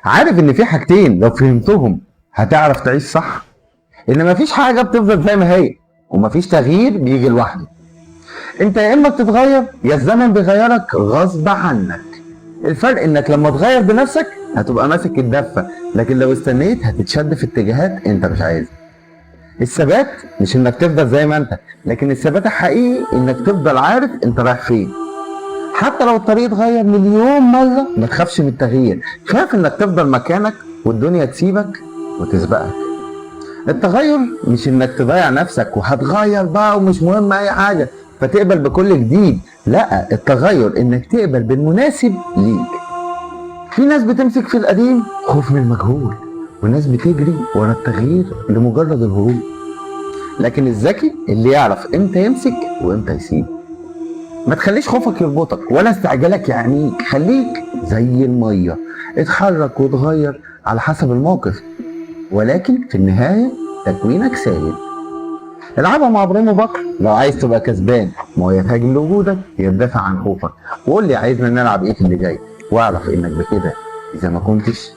عارف ان في حاجتين لو فهمتهم هتعرف تعيش صح؟ ان مفيش حاجه بتفضل زي ما هي، ومفيش تغيير بيجي لوحده. انت يا اما بتتغير يا الزمن بيغيرك غصب عنك. الفرق انك لما تغير بنفسك هتبقى ماسك الدفه، لكن لو استنيت هتتشد في اتجاهات انت مش عايزها. الثبات مش انك تفضل زي ما انت، لكن الثبات الحقيقي انك تفضل عارف انت رايح فين. حتى لو الطريق اتغير مليون مرة ما تخافش من التغيير، خاف انك تفضل مكانك والدنيا تسيبك وتسبقك. التغير مش انك تضيع نفسك وهتغير بقى ومش مهم اي حاجة فتقبل بكل جديد، لا، التغير انك تقبل بالمناسب ليك. في ناس بتمسك في القديم خوف من المجهول، وناس بتجري ورا التغيير لمجرد الهروب. لكن الذكي اللي يعرف امتى يمسك وامتى يسيب. ما تخليش خوفك يربطك ولا استعجالك يعنيك، خليك زي المية، اتحرك وتغير على حسب الموقف، ولكن في النهاية تكوينك ثابت. العبها مع ابراهيم بكر لو عايز تبقى كسبان، ما هو يتهاجم لوجودك يا تدافع عن خوفك. وقول لي عايزنا نلعب ايه في اللي جاي، واعرف انك بكده اذا ما كنتش